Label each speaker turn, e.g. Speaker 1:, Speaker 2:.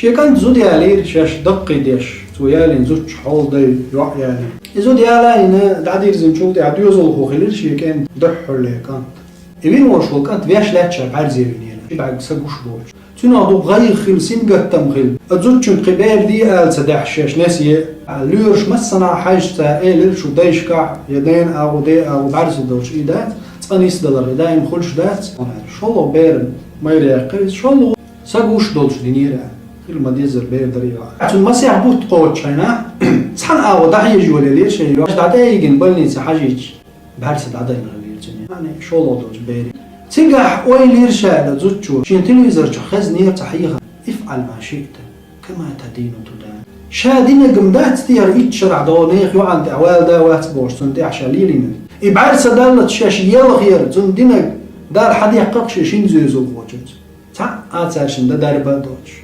Speaker 1: شي كانت زود يالير شاش دقي ديش سويالين زود حول دي يوح يالي زود يالا دعدير زمشوت يعدو يزول خو خلير شي كان دحر لي كانت يبين وشو كانت فياش لاتشا بعرزي بنينا بعد سقوش بوش تنادو غير خيل سين قتم خيل ازود شن قبال دي آل سدح شاش ناسي لورش مسنا حاجة إيل شو دايشكع يدين أو دي أو بعرس دوش إيدات تانيس دلار دايم خلش دات شو الله بيرن ما يريقل شو الله سقوش دولش دينيرا خيل ما ديزر بير دريوا عشان ما سيعبوت قوت شينا صحن أو ضحية جوا ليش شيء واحد عدا يجن بلني سحاجيج بعرس عدا ينغلي يعني شو الله دوش بيري تنجح وين يرشاد زوجو شين تلفزيون خزني صحيحة افعل ما شئت كما تدين تدان شادين قمدات تيار يتشرع دونيخ يو عند أوال داوات بورس تنتي عشاليلين إبعاد سدالة شاش يلا خير زندينك دار حد يحقق شين زيزو بوجود تا آتاشن دا دار بادوش